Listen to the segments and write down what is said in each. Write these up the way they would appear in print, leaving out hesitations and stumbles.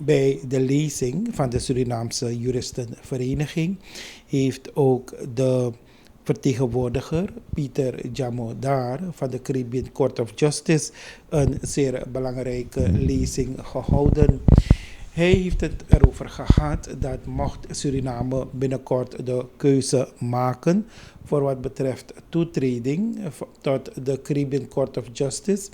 Bij de lezing van de Surinaamse Juristenvereniging heeft ook de vertegenwoordiger Pieter Jamadar van de Caribbean Court of Justice een zeer belangrijke lezing gehouden. Hij heeft het erover gehad dat mocht Suriname binnenkort de keuze maken voor wat betreft toetreding tot de Caribbean Court of Justice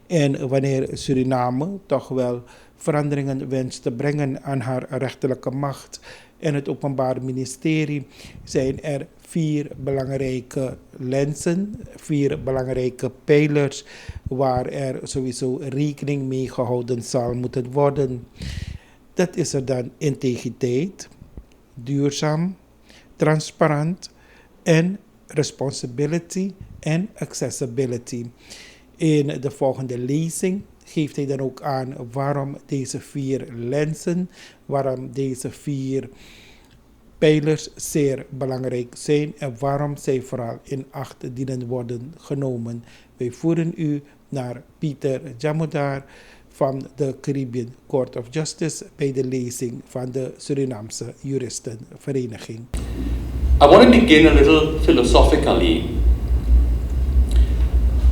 en wanneer Suriname toch wel veranderingen wenst te brengen aan haar rechterlijke macht en het Openbaar Ministerie, zijn er 4 belangrijke lenzen, 4 belangrijke pijlers waar er sowieso rekening mee gehouden zal moeten worden. Dat is er dan integriteit, duurzaam, transparant en responsibility en accessibility. In de volgende lezing geeft hij dan ook aan waarom deze 4 lenzen, waarom deze 4 pijlers zeer belangrijk zijn en waarom zij vooral in acht dienen worden genomen. Wij voeren u naar Pieter Jamadar van de Caribbean Court of Justice bij de lezing van de Surinaamse Juristenvereniging. I want to begin a little philosophically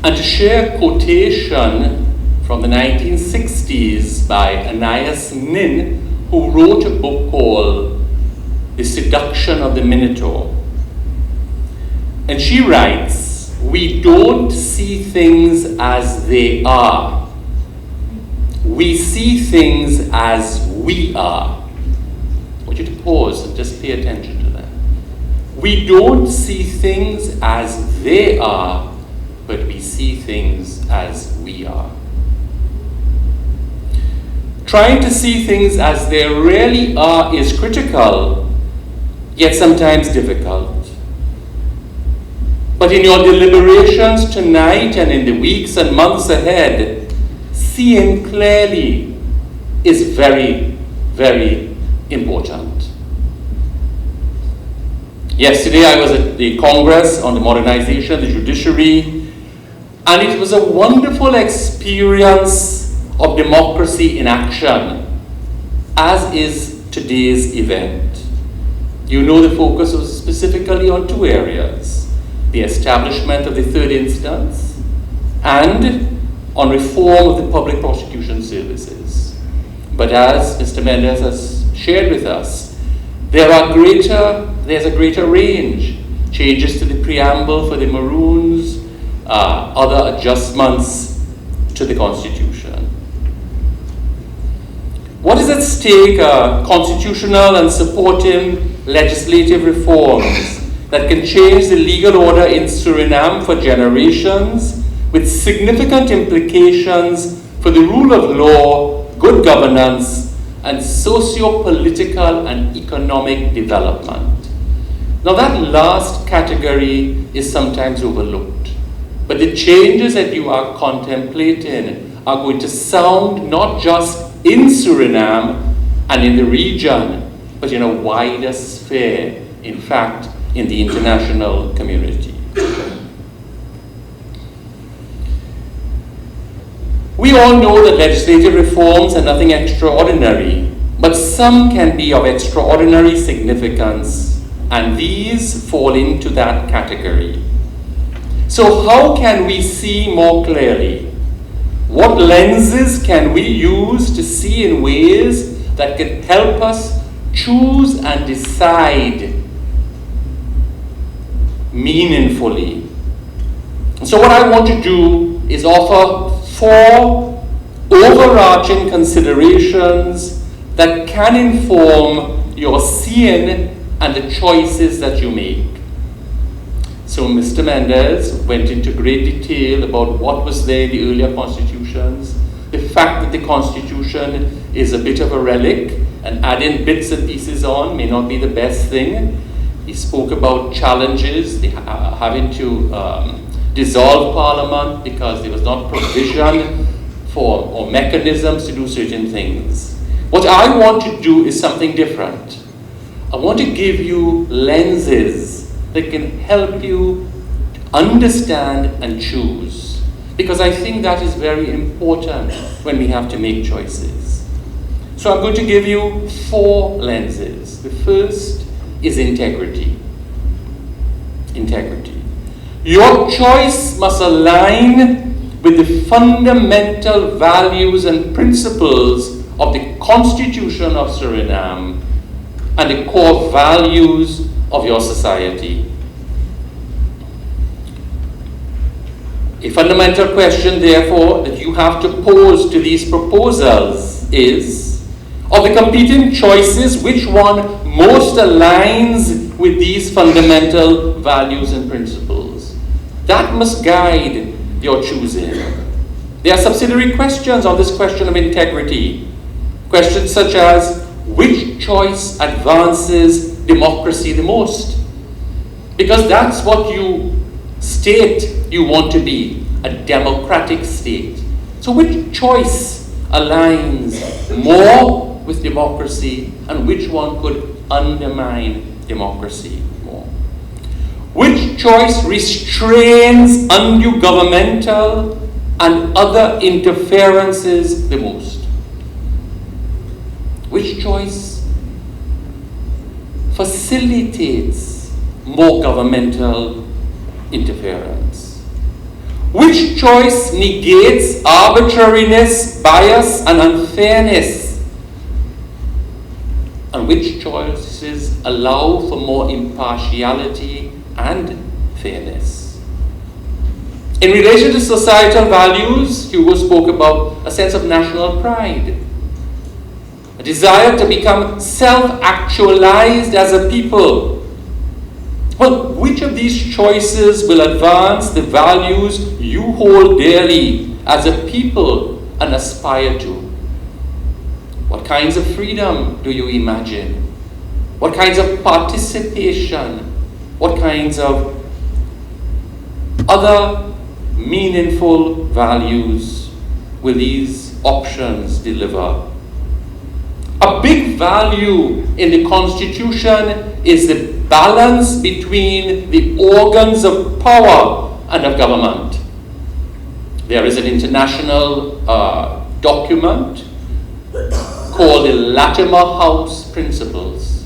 and to share a quotation from the 1960s by Anais Nin, who wrote a book called The Seduction of the Minotaur. And she writes, "We don't see things as they are. We see things as we are." I want you to pause and just pay attention to that. We don't see things as they are, but we see things as we are. Trying to see things as they really are is critical, yet sometimes difficult. But in your deliberations tonight and in the weeks and months ahead, seeing clearly is very, very important. Yesterday I was at the Congress on the modernization of the judiciary, and it was a wonderful experience of democracy in action, as is today's event. You know the focus was specifically on 2 areas: the establishment of the 3rd instance and on reform of the public prosecution services. But as Mr. Mendes has shared with us, there's a greater range. Changes to the preamble for the Maroons, other adjustments to the Constitution. What is at stake are constitutional and supporting legislative reforms that can change the legal order in Suriname for generations, with significant implications for the rule of law, good governance, and socio-political and economic development. Now that last category is sometimes overlooked, but the changes that you are contemplating are going to sound not just in Suriname and in the region, but in a wider sphere, in fact, in the international community. We all know that legislative reforms are nothing extraordinary, but some can be of extraordinary significance, and these fall into that category. So how can we see more clearly? What lenses can we use to see in ways that can help us choose and decide meaningfully? So what I want to do is offer 4 overarching considerations that can inform your seeing and the choices that you make. So Mr. Mendes went into great detail about what was there in the earlier constitutions, the fact that the Constitution is a bit of a relic, and adding bits and pieces on may not be the best thing. He spoke about challenges, having to dissolve Parliament because there was not provision for or mechanisms to do certain things. What I want to do is something different. I want to give you lenses that can help you understand and choose, because I think that is very important when we have to make choices. So I'm going to give you 4 lenses. The first is integrity. Integrity. Your choice must align with the fundamental values and principles of the Constitution of Suriname and the core values of your society. A fundamental question, therefore, that you have to pose to these proposals is, of the competing choices, which one most aligns with these fundamental values and principles? That must guide your choosing. There are subsidiary questions on this question of integrity. Questions such as, which choice advances democracy the most? Because that's what you state you want to be, a democratic state. So which choice aligns more with democracy, and which one could undermine democracy more? Which choice restrains undue governmental and other interferences the most? Which choice facilitates more governmental interference? Which choice negates arbitrariness, bias, and unfairness? And which choices allow for more impartiality and fairness? In relation to societal values, Hugo spoke about a sense of national pride, a desire to become self-actualized as a people. Well, which of these choices will advance the values you hold dearly as a people and aspire to? What kinds of freedom do you imagine? What kinds of participation? What kinds of other meaningful values will these options deliver? A big value in the Constitution is the balance between the organs of power and of government. There is an international document called the Latimer House Principles.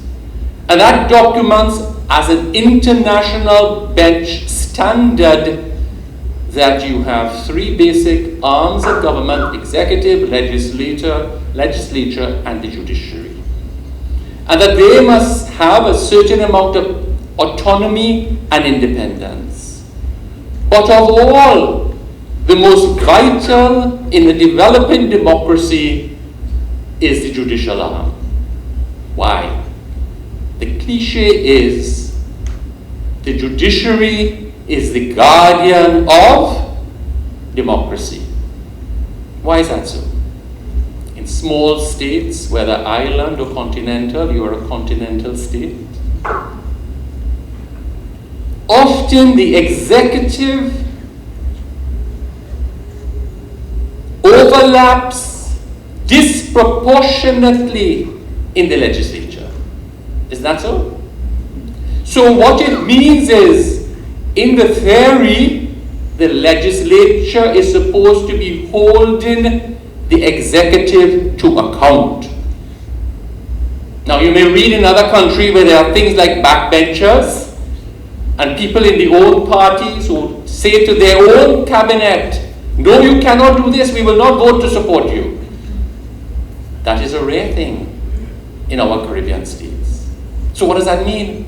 And that document as an international bench standard that you have 3 basic arms of government: executive, legislature, and the judiciary. And that they must have a certain amount of autonomy and independence. But of all, the most vital in a developing democracy is the judicial arm. Why? The cliche is the judiciary is the guardian of democracy. Why is that so? In small states, whether island or continental, you are a continental state. Often the executive overlaps disproportionately in the legislature. Is that so? So what it means is, in the theory, the legislature is supposed to be holding the executive to account. Now you may read in other countries where there are things like backbenchers and people in the old parties who say to their own cabinet, no, you cannot do this, we will not vote to support you. That is a rare thing in our Caribbean states. So what does that mean?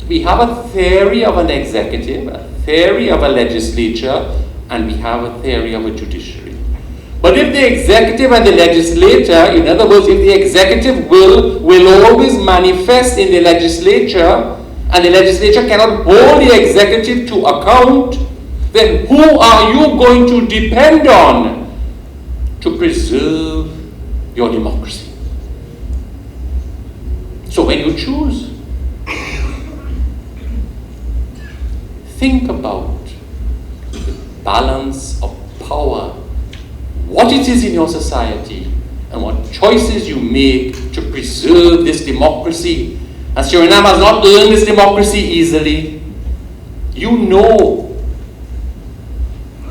We have a theory of an executive, a theory of a legislature, and we have a theory of a judiciary. But if the executive and the legislature, in other words, if the executive will always manifest in the legislature, and the legislature cannot hold the executive to account, then who are you going to depend on to preserve your democracy? So when you choose, think about the balance of power, what it is in your society, and what choices you make to preserve this democracy. And Suriname has not earned this democracy easily. You know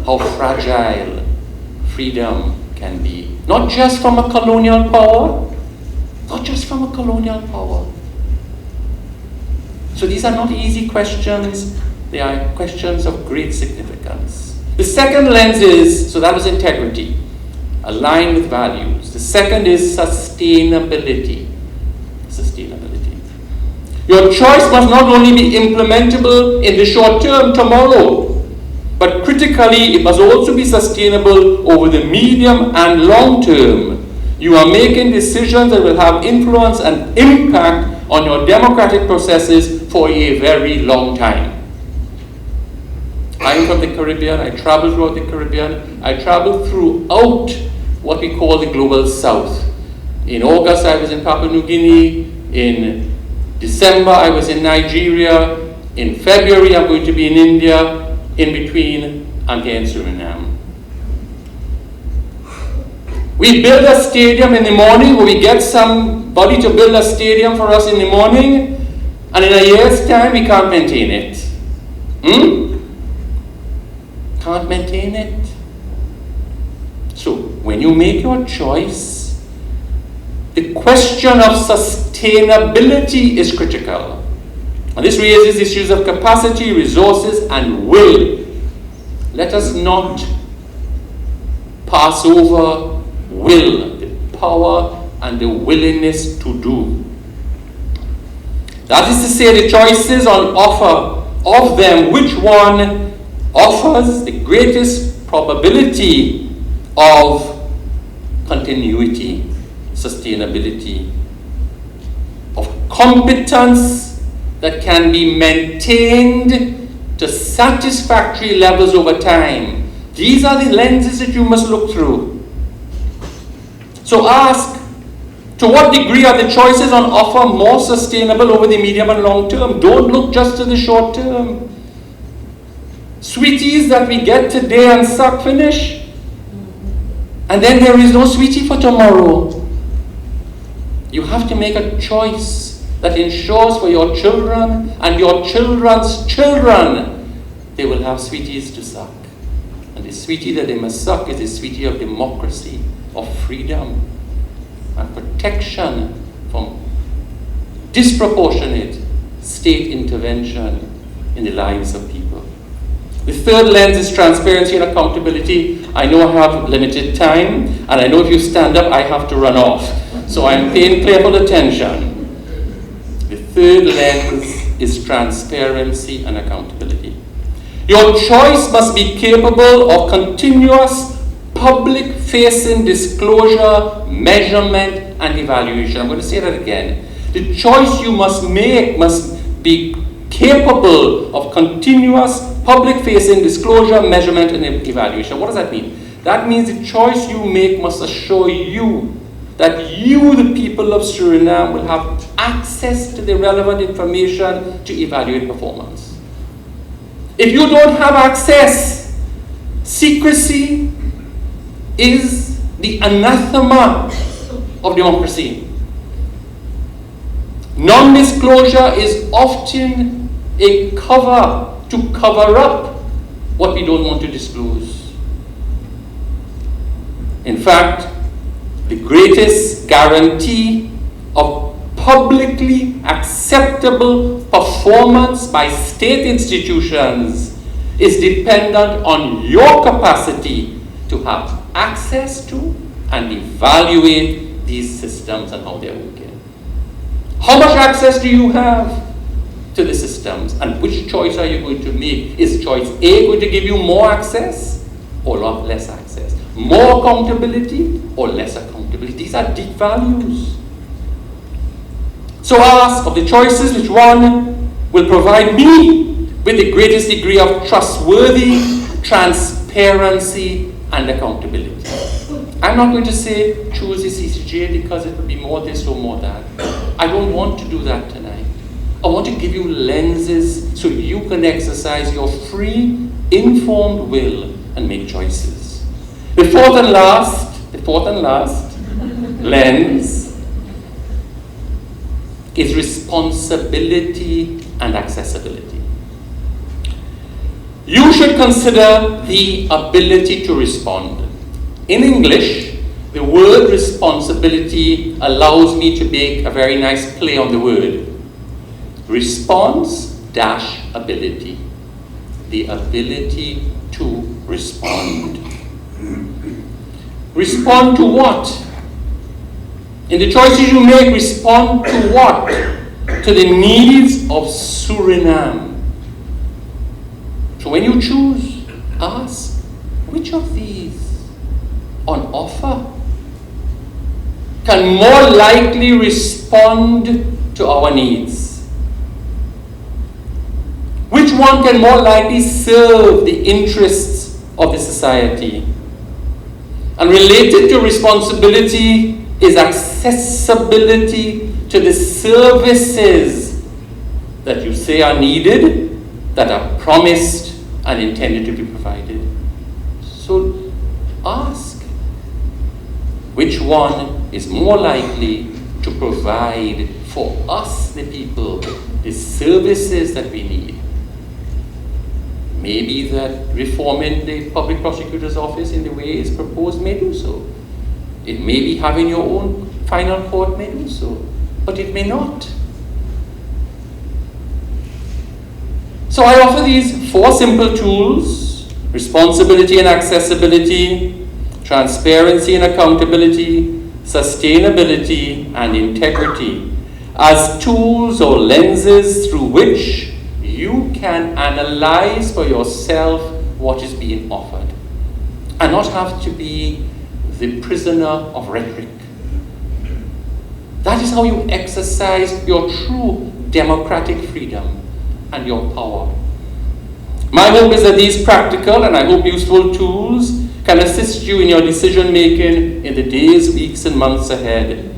how fragile freedom can be. not just from a colonial power, not just from a colonial power. So these are not easy questions, they are questions of great significance. The second lens is, so that was integrity, aligned with values. The second is sustainability. Sustainability. Your choice must not only be implementable in the short term tomorrow, but critically it must also be sustainable over the medium and long term. You are making decisions that will have influence and impact on your democratic processes for a very long time. I'm from the Caribbean, I travel throughout the Caribbean, I travel throughout what we call the global south. In August I was in Papua New Guinea, in December I was in Nigeria, in February I'm going to be in India, in between I'm here in Suriname. We build a stadium in the morning, or we get somebody to build a stadium for us in the morning, and in a year's time we can't maintain it. Can't maintain it. So when you make your choice, the question of sustainability is critical. And this raises issues of capacity, resources, and will. Let us not pass over will, the power and the willingness to do. That is to say, the choices on offer of them, which one offers the greatest probability of continuity, sustainability, of competence that can be maintained to satisfactory levels over time. These are the lenses that you must look through. So ask, to what degree are the choices on offer more sustainable over the medium and long term? Don't look just to the short term. Sweeties that we get today and suck finish, and then there is no sweetie for tomorrow. You have to make a choice that ensures for your children and your children's children, they will have sweeties to suck. And the sweetie that they must suck is the sweetie of democracy, of freedom, and protection from disproportionate state intervention in the lives of people. The third lens is transparency and accountability. I know I have limited time, and I know if you stand up, I have to run off. So I'm paying careful attention. The third lens is transparency and accountability. Your choice must be capable of continuous public-facing disclosure, measurement, and evaluation. I'm going to say that again. The choice you must make must be capable of continuous public-facing disclosure, measurement, and evaluation. What does that mean? That means the choice you make must assure you that you, the people of Suriname, will have access to the relevant information to evaluate performance. If you don't have access, secrecy is the anathema of democracy. Non-disclosure is often a cover to cover up what we don't want to disclose. In fact, the greatest guarantee of publicly acceptable performance by state institutions is dependent on your capacity to have access to and evaluate these systems and how they're working. How much access do you have to the systems, and which choice are you going to make? Is choice A going to give you more access or less access? More accountability or less accountability? These are deep values. So ask, of the choices, which one will provide me with the greatest degree of trustworthy transparency and accountability? I'm not going to say choose the CCJ because it will be more this or more that. I don't want to do that tonight. I want to give you lenses so you can exercise your free, informed will and make choices. The fourth and last lens is responsibility and accessibility. You should consider the ability to respond. In English, the word responsibility allows me to make a very nice play on the word. Response dash ability. The ability to respond. Respond to what? In the choices you make, respond to what? To the needs of Suriname. So when you choose, ask, which of these on offer can more likely respond to our needs? Which one can more likely serve the interests of the society? And related to responsibility is accessibility to the services that you say are needed, that are promised and intended to be provided. So ask, which one is more likely to provide for us, the people, the services that we need? Maybe that reforming the public prosecutor's office in the way it's proposed may do so. It may be having your own final court may do so, but it may not. So I offer these 4 simple tools: responsibility and accessibility, transparency and accountability, sustainability and integrity, as tools or lenses through which you can analyze for yourself what is being offered, and not have to be the prisoner of rhetoric. That is how you exercise your true democratic freedom and your power. My hope is that these practical and I hope useful tools can assist you in your decision making in the days, weeks, and months ahead.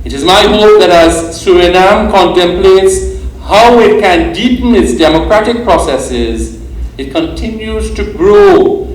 It is my hope that as Suriname contemplates how it can deepen its democratic processes, it continues to grow